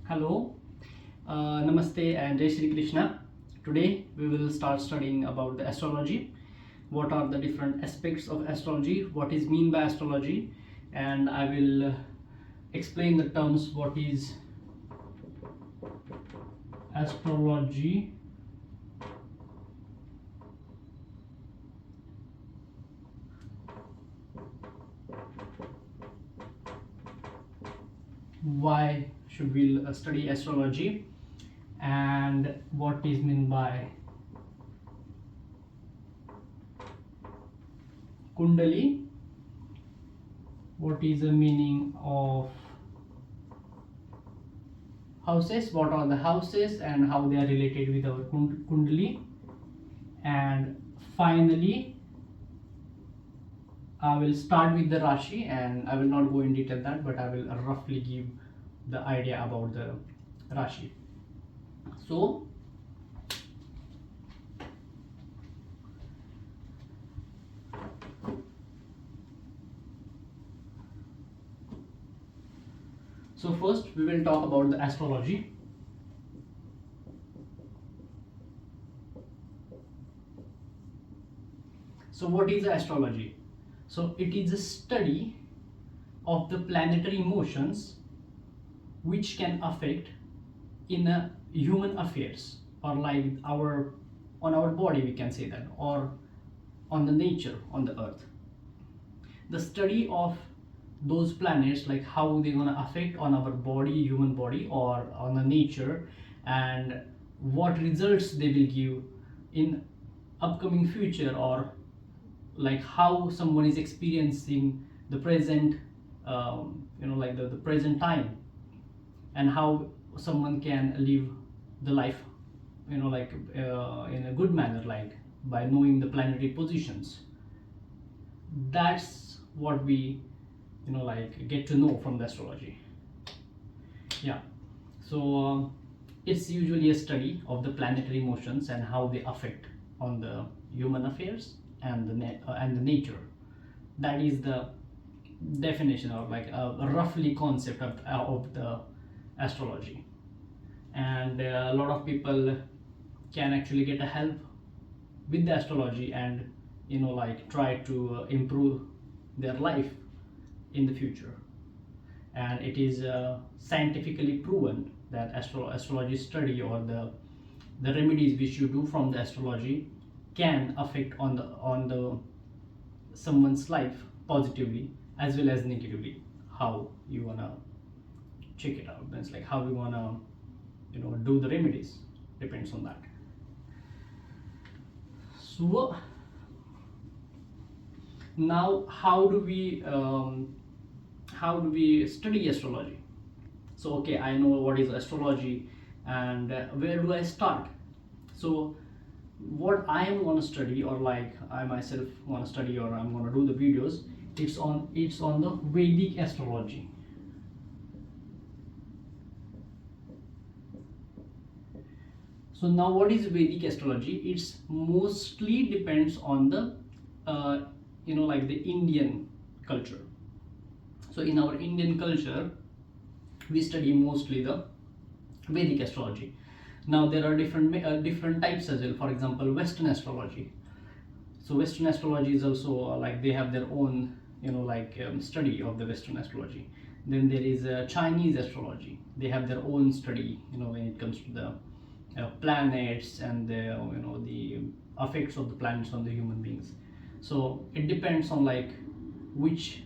Hello, Namaste and Jai Shri Krishna. Today we will start studying about the astrology. What are the different aspects of astrology? What is mean by astrology? And I will explain the terms. What is astrology? Why should we study astrology? And what is meant by Kundali? What is the meaning of houses? What are the houses and how they are related with our Kundali? And finally, I will start with the Rashi, and I will not go in detail that, but I will roughly give the idea about the Rashi. So first we will talk about the astrology. So what is astrology? So it is a study of the planetary motions which can affect in a human affairs, or like on our body, we can say that, or on the nature on the earth. The study of those planets, like how they're gonna affect on our body, human body, or on the nature, and what results they will give in upcoming future, or like how someone is experiencing the present, like the present time, and how someone can live the life, in a good manner, like by knowing the planetary positions. That's what we get to know from the astrology. Yeah. So it's usually a study of the planetary motions and how they affect on the human affairs and the nature. That is the definition, of like a roughly concept of the astrology. And a lot of people can actually get a help with the astrology, and try to improve their life in the future. And it is scientifically proven that astrology study, or the remedies which you do from the astrology, can affect on the someone's life positively as well as negatively. How you wanna check it out, that's like how you wanna do the remedies, depends on that. So now how do we study astrology? So okay, I know what is astrology, and where do I start? So what I am going to study, or like I myself want to study, or I'm going to do the videos, it's on the Vedic astrology. So now what is Vedic astrology? It's mostly depends on the the Indian culture. So in our Indian culture, we study mostly the Vedic astrology. Now there are different types as well. For example, Western astrology. So Western astrology is also like they have their own study of the Western astrology. Then there is Chinese astrology. They have their own study when it comes to the planets and the effects of the planets on the human beings. So it depends on like which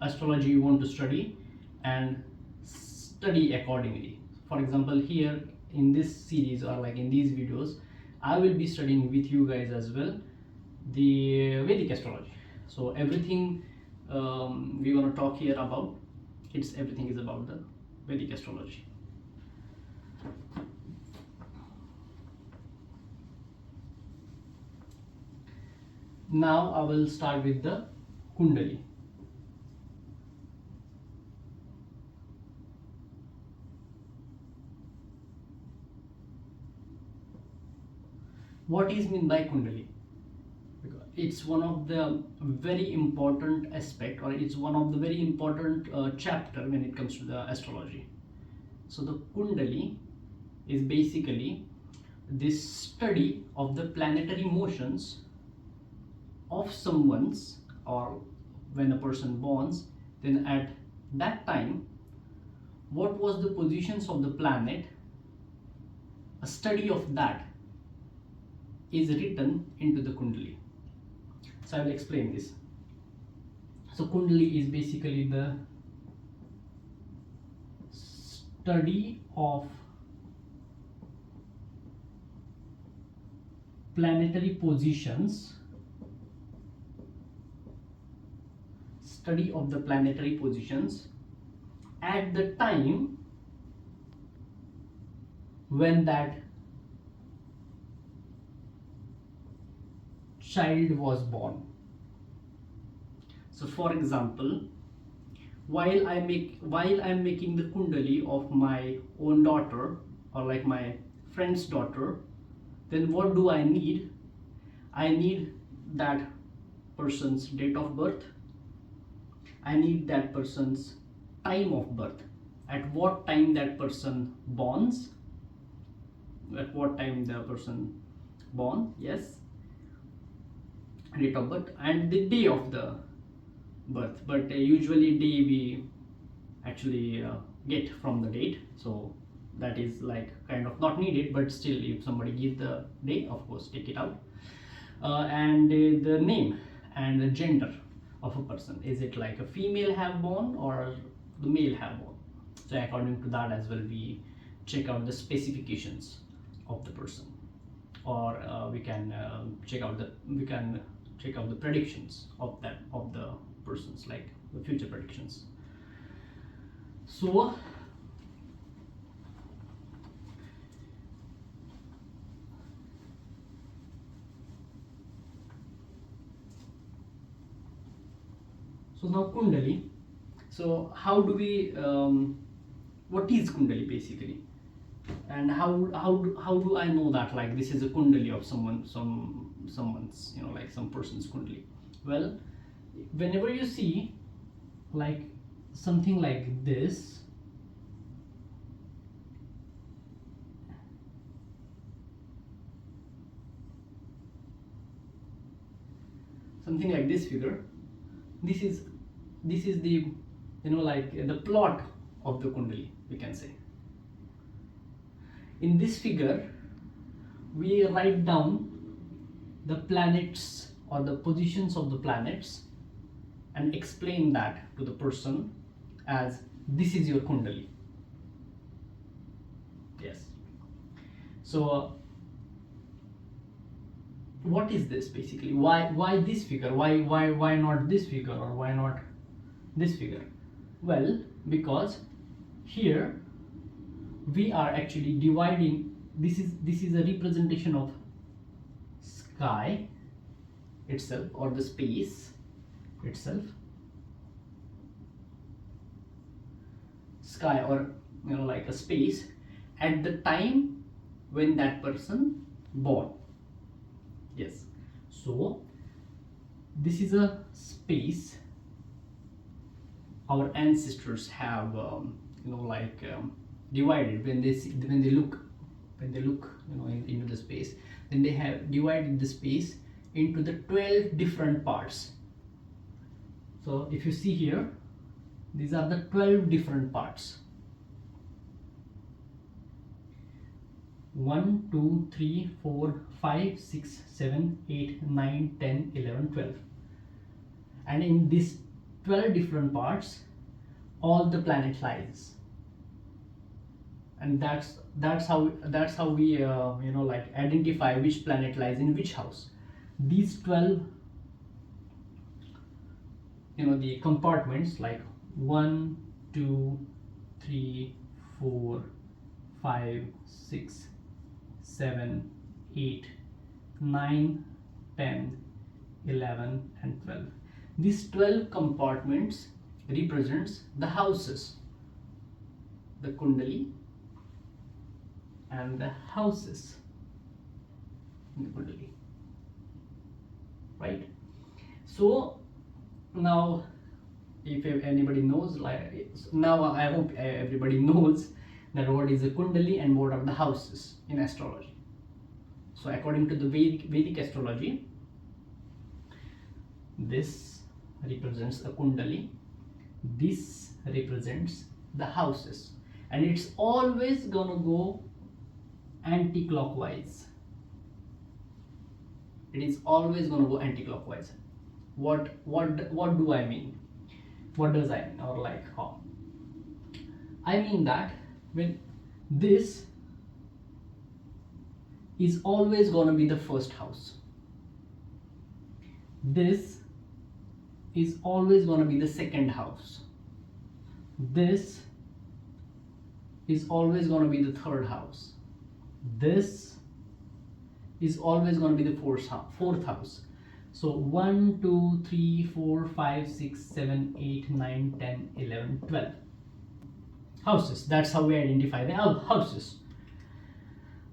astrology you want to study, and study accordingly. For example, here in this series, or like in these videos, I will be studying with you guys as well the Vedic astrology. So everything we want to talk here about, everything is about the Vedic astrology. Now I will start with the Kundali. What is meant by Kundali? Because it's one of the very important aspect, or it's one of the very important chapter when it comes to the astrology. So the Kundali is basically this study of the planetary motions of someone's, or when a person borns, then at that time what was the positions of the planet. A study of that is written into the Kundali. So I will explain this. So Kundali is basically the study of planetary positions, study of the planetary positions at the time when that child was born. So for example, while I'm making the Kundali of my own daughter, or like my friend's daughter, then what do I need? I need that person's date of birth. I need that person's time of birth. At what time that person borns? At what time the person born? Yes. Date of birth and the day of the birth. But usually day we actually get from the date. So that is like kind of not needed, but still if somebody gives the day, of course take it out. And the name and the gender of a person. Is it like a female have born or the male have born? So according to that as well we check out the specifications of the person, or we can check out the predictions of the persons, like the future predictions. So now Kundali. So how do we what is Kundali basically, and how do I know that like this is a Kundali of someone's, you know, like some person's Kundali? Well, whenever you see like something like this, something like this figure, this is the, you know, like the plot of the Kundali, we can say. In this figure we write down the planets or the positions of the planets and explain that to the person as this is your Kundali. Yes. So what is this basically? Why this figure? Why not this figure, or why not this figure? Well, because here we are actually dividing. This is a representation of sky itself, or the space itself. Sky, or you know, like a space at the time when that person born. Yes. So this is a space our ancestors have you know, like divided when they look, you know, into the space. Then they have divided the space into the 12 different parts. So if you see here, these are the 12 different parts. 1 2 3 4 5 6 7 8 9 10 11 12, and in these 12 different parts all the planet lies, and that's how we you know, like identify which planet lies in which house. These 12, you know, the compartments, like 1 2 3 4 5 6 7 8 9 10 11 and 12. These 12 compartments represents the houses, the Kundali and the houses in the Kundali, right? So now if anybody knows, like now I hope everybody knows that what is the Kundali and what are the houses in astrology. So according to the Vedic astrology, this represents a Kundali, this represents the houses, and it's always gonna go anti-clockwise. It is always gonna go anti-clockwise. What do I mean? What does I mean, or like how? I mean that when this is always gonna be the first house, this is always gonna be the second house, this is always gonna be the third house, this is always gonna be the fourth house. So 1, 2, 3, 4, 5, 6, 7, 8, 9, 10, 11, 12 houses. That's how we identify the houses.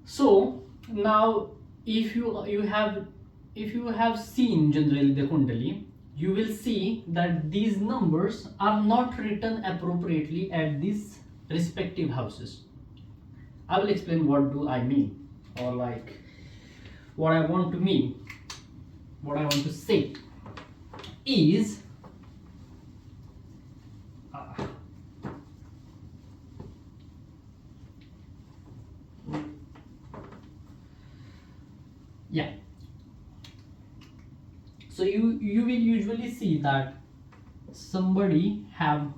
So now if you have seen generally the Kundali, you will see that these numbers are not written appropriately at these respective houses. I will explain what do I mean, or like what I want to mean. What I want to say is yeah. So you will usually see that somebody have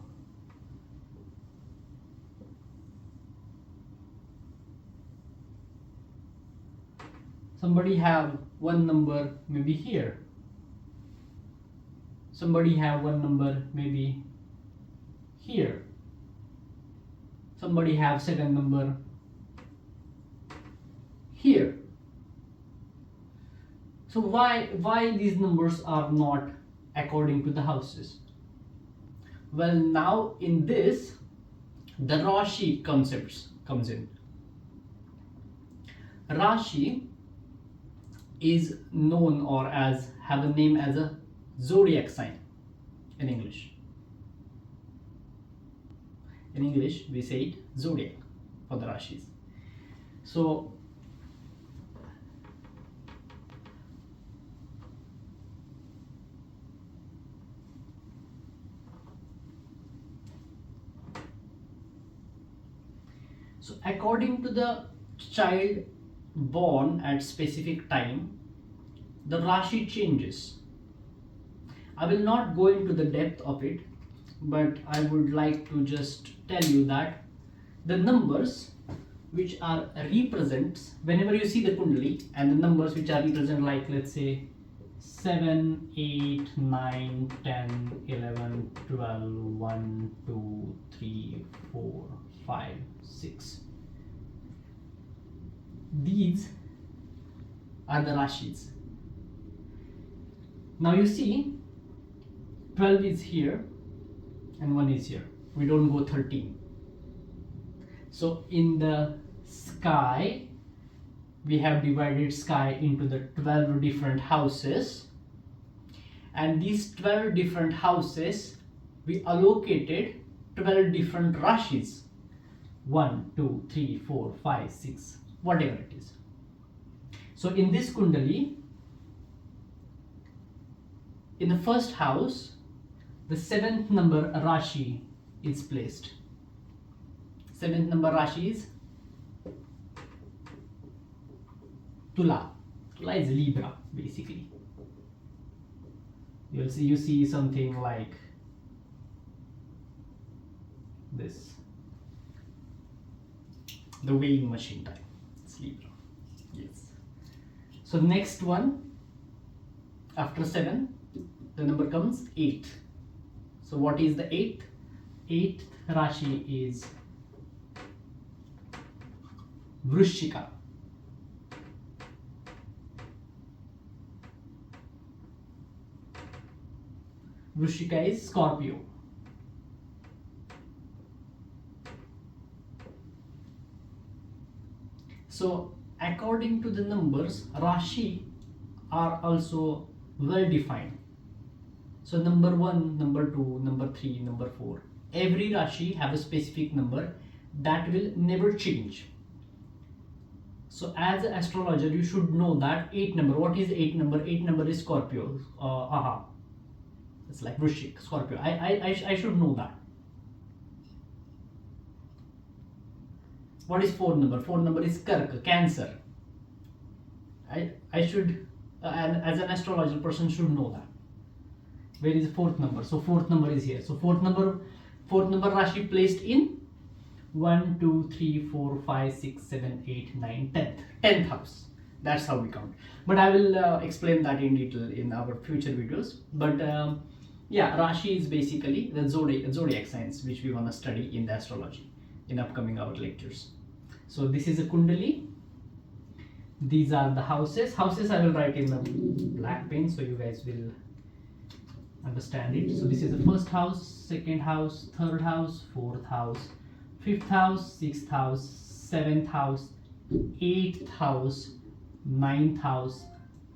one number maybe here, somebody have one number maybe here, somebody have second number here. So why these numbers are not according to the houses? Well, now in this the Rashi concepts comes in. Rashi is known or as have a name as a zodiac sign in English. In English we say it zodiac for the Rashis. So according to the child born at specific time, the Rashi changes. I will not go into the depth of it, but I would like to just tell you that the numbers which are represents, whenever you see the Kundali and the numbers which are represent, like let's say 7, 8, 9, 10, 11, 12, 1, 2, 3, 4, 5, 6. These are the Rashis. Now you see 12 is here and 1 is here. We don't go 13. So in the sky, we have divided sky into the 12 different houses, and these 12 different houses we allocated 12 different Rashis. 1, 2, 3, 4, 5, 6, whatever it is. So in this Kundali, in the first house, the 7th number Rashi is placed. 7th number Rashi is Tula. Tula is Libra, basically. You see something like this, the weighing machine type. It's Libra. Yes. So next one, after 7, the number comes 8. So what is the 8th? 8th Rashi is Vrishchika. Vrishchika is Scorpio. So according to the numbers, Rashi are also well defined. So number 1, number 2, number 3, number 4. Every Rashi have a specific number that will never change. So as an astrologer, you should know that 8 number. What is 8 number? 8 number is Scorpio. It's like Vrishik, Scorpio. I should know that. What is 4 number? 4 number is Karka, Cancer. I should, and as an astrologer person should know that. Where is the 4th number? So 4th number is here. So 4th number Rashi placed in 1, 2, 3, 4, 5, 6, 7, 8, 9, 10th house. That's how we count. But I will explain that in detail in our future videos. But yeah, Rashi is basically the zodiac signs which we want to study in the astrology in upcoming our lectures. So this is a Kundali. These are the houses. Houses I will write in the black pen so you guys will understand it. So this is the first house, second house, third house, fourth house, fifth house, sixth house, seventh house, eighth house, ninth house,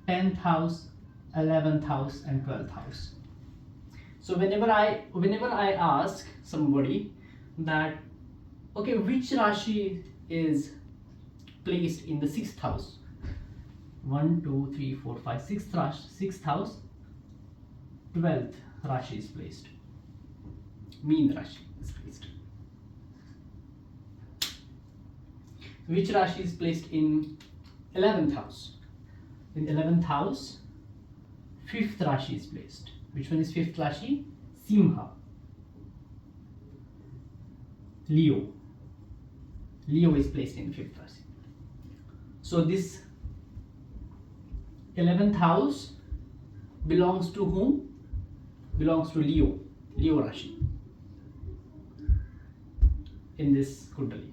10th house, 11th house, and 12th house. So whenever I ask somebody that, okay, which Rashi is placed in the 6th house? 1, 2, 3, 4, 5, 6th house, 12th Rashi is placed. Mean Rashi is placed. Which Rashi is placed in 11th house? In 11th house, 5th Rashi is placed. Which one is 5th Rashi? Simha. Leo. Leo is placed in 5th Rashi. So this 11th house belongs to whom? Belongs to Leo. Leo Rashi. In this Kundali.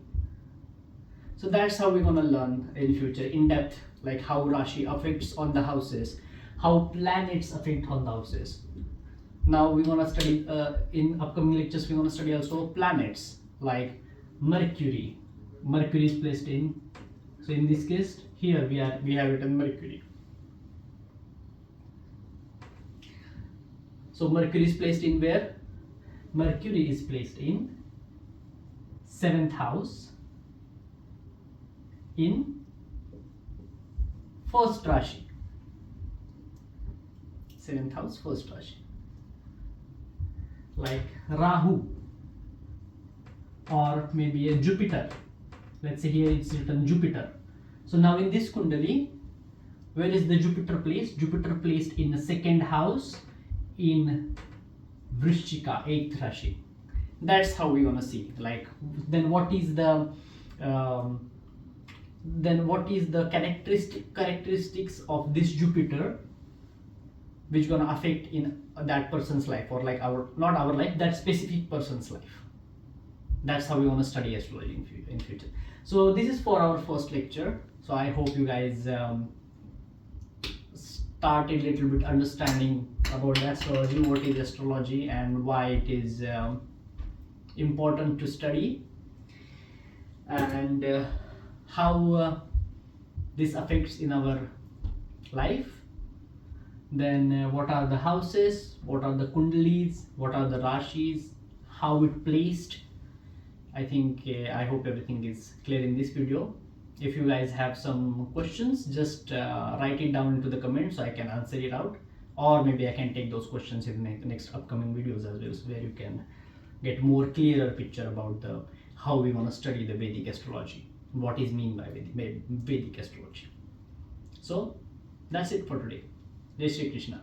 So that's how we're gonna learn in future in depth, like how Rashi affects on the houses, how planets affect on the houses. Now we're gonna study in upcoming lectures. We're gonna study also planets like Mercury. Mercury is placed in. So in this case, here we have written Mercury. So Mercury is placed in where? Mercury is placed in 7th house. In 1st Rashi. 7th house, 1st Rashi. Like Rahu or maybe a Jupiter. Let's say here it's written Jupiter. So now in this Kundali, where is the Jupiter placed? Jupiter placed in the 2nd house in Vrishchika, 8th Rashi. That's how we're gonna see. Like then what is the characteristics of this Jupiter which gonna affect in that person's life, or like not our life, that specific person's life. That's how we want to study astrology in future. So this is for our first lecture. So I hope you guys started a little bit understanding about astrology, what is astrology and why it is important to study, and how this affects in our life. Then what are the houses, what are the kundalis, what are the rashis, how it placed. I think I hope everything is clear in this video. If you guys have some questions, just write it down into the comments so I can answer it out, or maybe I can take those questions in the next upcoming videos as well, where you can get more clearer picture about how we want to study the Vedic astrology, what is mean by Vedic astrology. So that's it for today. Jai Shri Krishna.